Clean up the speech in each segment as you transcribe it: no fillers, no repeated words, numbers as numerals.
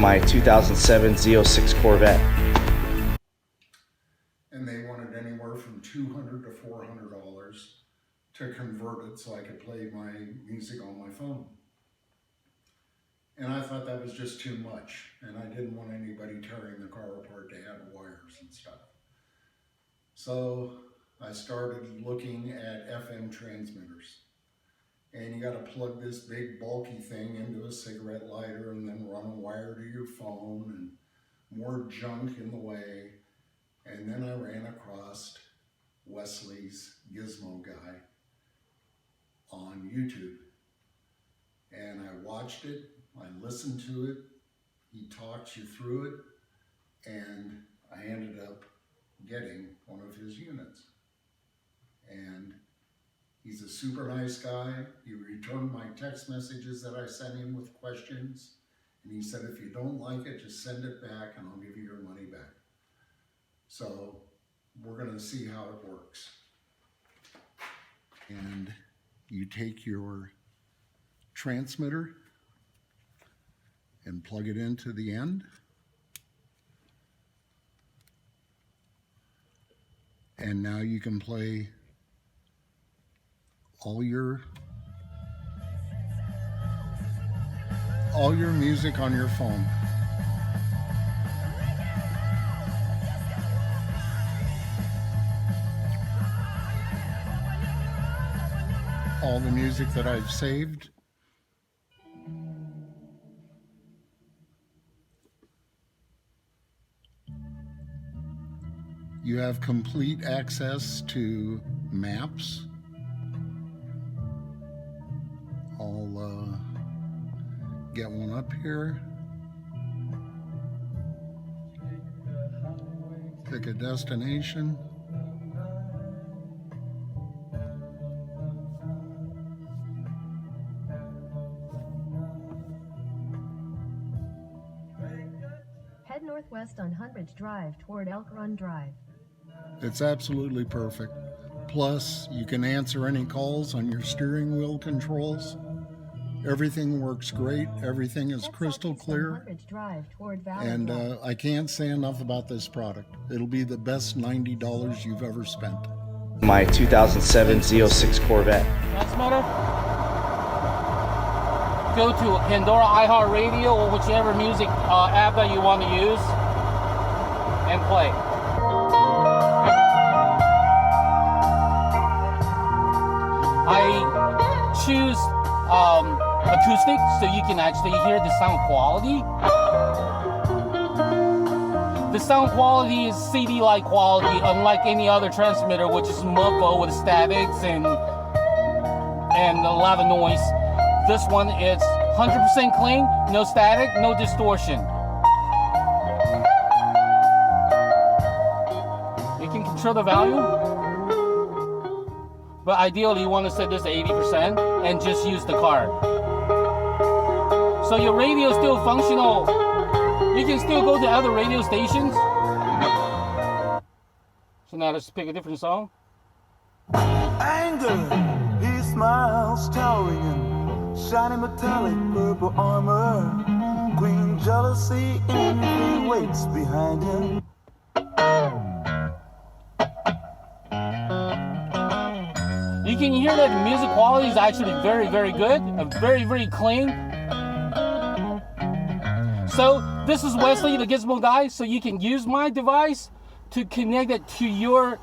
my 2007 Z06 Corvette. And they wanted anywhere from $200 to $400 to convert it so I could play my music on my phone. And I thought that was just too much, and I didn't want anybody tearing the car apart to add wires and stuff. So I started looking at FM transmitters. And you got to plug this big bulky thing into a cigarette lighter and then run a wire to your phone and more junk in the way. And then I ran across Westley's Gizmo Guy on YouTube. And I watched it, I listened to it, he talks you through it, and I ended up getting one of his units. And he's a super nice guy. He returned my text messages that I sent him with questions. And he said, if you don't like it, just send it back and I'll give you your money back. So we're gonna see how it works. And you take your transmitter and plug it into the end. And now you can play all your music on your phone. All the music that I've saved. You have complete access to maps. I'll get one up here. Pick a destination. Head northwest on Hundredge Drive toward Elk Run Drive. It's absolutely perfect. Plus, you can answer any calls on your steering wheel controls. Everything works great. Everything is crystal clear. And I can't say enough about this product. It'll be the best $90 you've ever spent. My 2007 Z06 Corvette. Transmitter. Go to Pandora, iHeartRadio, or whichever music app that you want to use, and play. I choose acoustic, so you can actually hear the sound quality. The sound quality is CD-like quality, unlike any other transmitter, which is muffled with statics and a lot of noise. This one is 100% clean, no static, no distortion. You can control the volume. But ideally, you want to set this to 80% and just use the card. So your radio is still functional. You can still go to other radio stations. So now let's pick a different song. Anger, he smiles, towering in shiny metallic purple armor. Queen jealousy, envy waits behind him. You can hear that the music quality is actually very, very good, very, very clean. So this is Westley, the Gizmo Guy, so you can use my device to connect it to your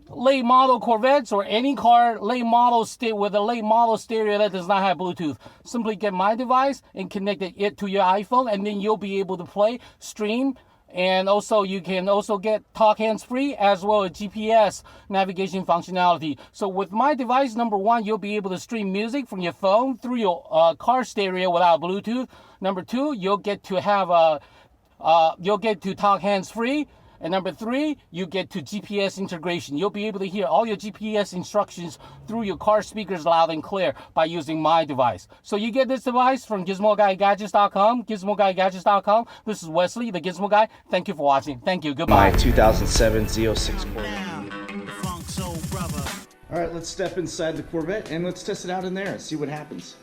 late model Corvettes or any car late model with a late model stereo that does not have Bluetooth. Simply get my device and connect it to your iPhone, and then you'll be able to play, stream, and also you can also get talk hands-free as well as GPS navigation functionality. So with my device, number one, you'll be able to stream music from your phone through your car stereo without Bluetooth. Number two, you'll get to have you'll get to talk hands-free. And number three, you get to GPS integration. You'll be able to hear all your GPS instructions through your car speakers loud and clear by using my device. So you get this device from GizmoGuyGadgets.com, GizmoGuyGadgets.com. This is Wesley, the Gizmo Guy. Thank you for watching. Thank you. Goodbye. My 2007 Z06 Corvette. All right, let's step inside the Corvette and let's test it out in there and see what happens.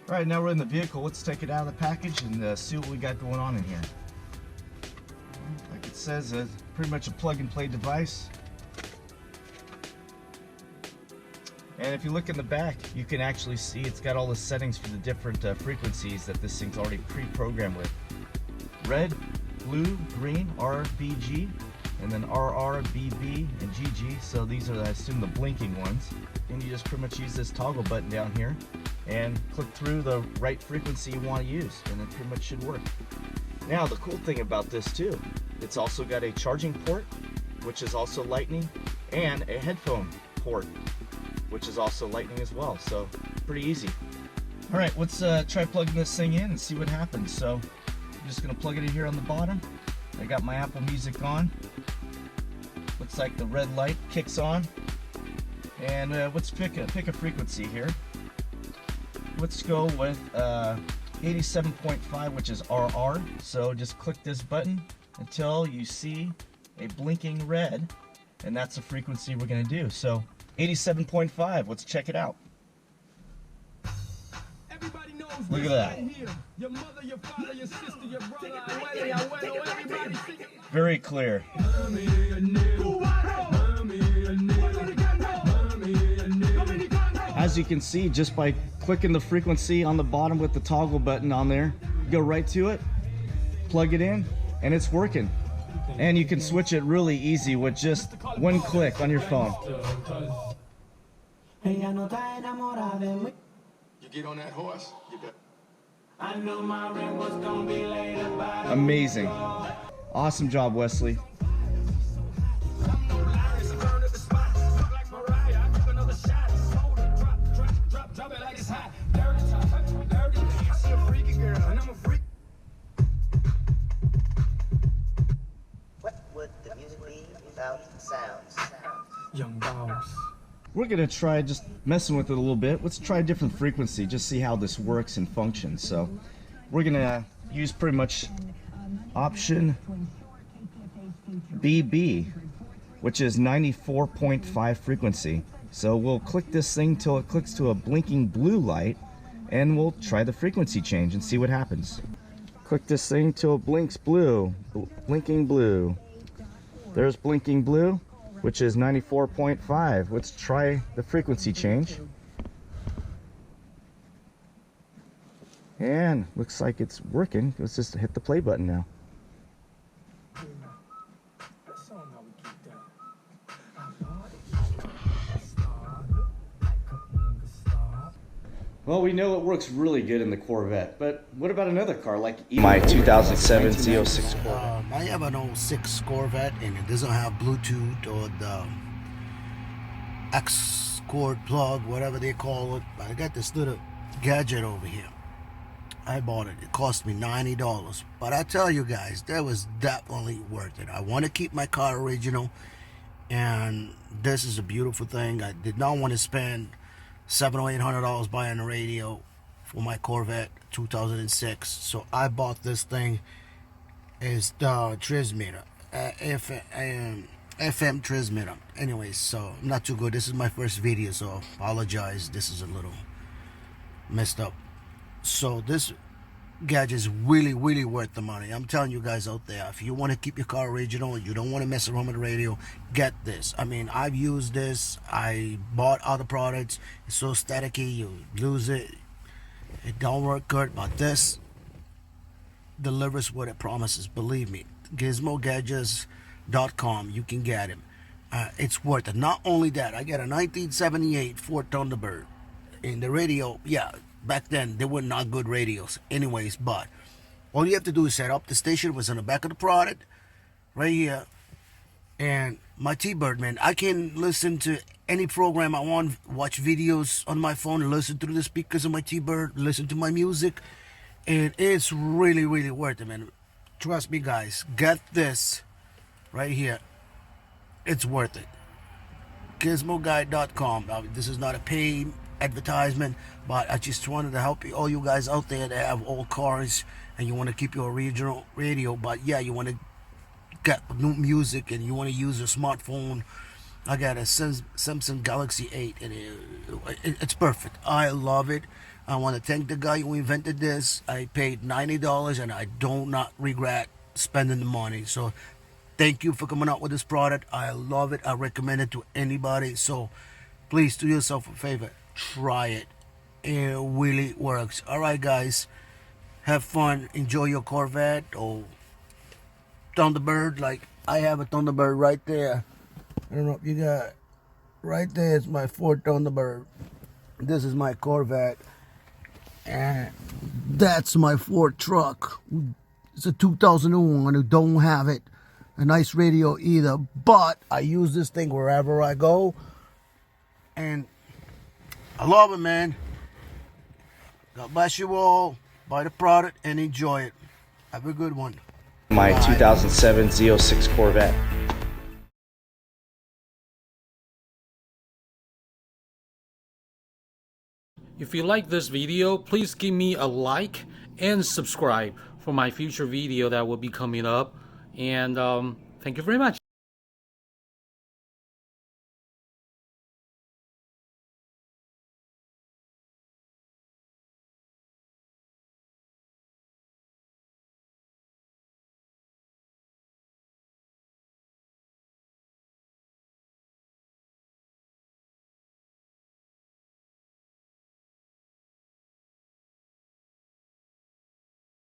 All right, now we're in the vehicle. Let's take it out of the package and see what we got going on in here. Like it says, pretty much a plug-and-play device. And if you look in the back, you can actually see it's got all the settings for the different frequencies that this thing's already pre-programmed with. Red, blue, green, RBG, and then RR, BB, and GG. So these are, I assume, the blinking ones. And you just pretty much use this toggle button down here and click through the right frequency you want to use, and it pretty much should work. Now, the cool thing about this too, it's also got a charging port, which is also lightning, and a headphone port, which is also lightning as well, so pretty easy. All right, let's try plugging this thing in and see what happens. So I'm just gonna plug it in here on the bottom. I got my Apple Music on. Looks like the red light kicks on. And let's pick a frequency here. Let's go with 87.5, which is RR. So just click this button until you see a blinking red, and that's the frequency we're gonna do. So 87.5, let's check it out. Look at that. Very clear. As you can see, just by clicking the frequency on the bottom with the toggle button on there, go right to it, plug it in, and it's working. And you can switch it really easy with just one click on your phone. You get on that horse, you bet. I knew my rent was gonna be later. Amazing. Awesome job, Wesley. What would the music be without sounds? Young Boss. We're gonna try just messing with it a little bit. Let's try a different frequency, just see how this works and functions. So we're gonna use pretty much option BB, which is 94.5 frequency. So we'll click this thing till it clicks to a blinking blue light, and we'll try the frequency change and see what happens. Click this thing till it blinks blue, blinking blue. There's blinking blue, which is 94.5. Let's try the frequency change. And looks like it's working. Let's just hit the play button now. Well, we know it works really good in the Corvette, but what about another car like my 2007 Z06 Corvette? I have an 06 Corvette, and it doesn't have Bluetooth or the X cord plug, whatever they call it. But I got this little gadget over here. I bought it. It cost me $90. But I tell you guys, that was definitely worth it. I want to keep my car original, and this is a beautiful thing. I did not want to spend $700 or $800 buying a radio for my Corvette 2006. So I bought this thing. It's the transmitter, FM transmitter. Anyways, so I'm not too good. This is my first video, so apologize. This is a little messed up. So this gadget is really worth the money. I'm telling you guys out there, if you want to keep your car original and you don't want to mess around with the radio, get this. I mean, I've used this. I bought other products. It's so staticky, you lose it. It don't work good, but this delivers what it promises. Believe me. GizmoGadgets.com. You can get him. It's worth it. Not only that, I got a 1978 Ford Thunderbird. In the radio, yeah, back then they were not good radios anyways, but all you have to do is set up. The station was on the back of the product right here, and my T-Bird, man, I can listen to any program I want, watch videos on my phone, listen through the speakers of my T-Bird, listen to my music, and it's really worth it, man. Trust me, guys, get this right here. It's worth it. Gizmoguy.com. This is not a paid advertisement, but I just wanted to help you, all you guys out there that have old cars and you want to keep your original radio, but yeah, you want to get new music and you want to use a smartphone. I got a Samsung Galaxy 8 and it's perfect. I love it. I want to thank the guy who invented this. I paid $90 and I do not regret spending the money. So thank you for coming out with this product. I love it. I recommend it to anybody. So please do yourself a favor. Try it. It really works. All right, guys. Have fun. Enjoy your Corvette or Thunderbird. Like I have a Thunderbird right there. I don't know if you got right there. It's my Ford Thunderbird. This is my Corvette. And that's my Ford truck. It's a 2001. I don't have it. A nice radio either. But I use this thing wherever I go. And I love it, man. God bless you all. Buy the product and enjoy it. Have a good one. My Bye. 2007 Z06 Corvette. If you like this video, please give me a like and subscribe for my future video that will be coming up. And thank you very much.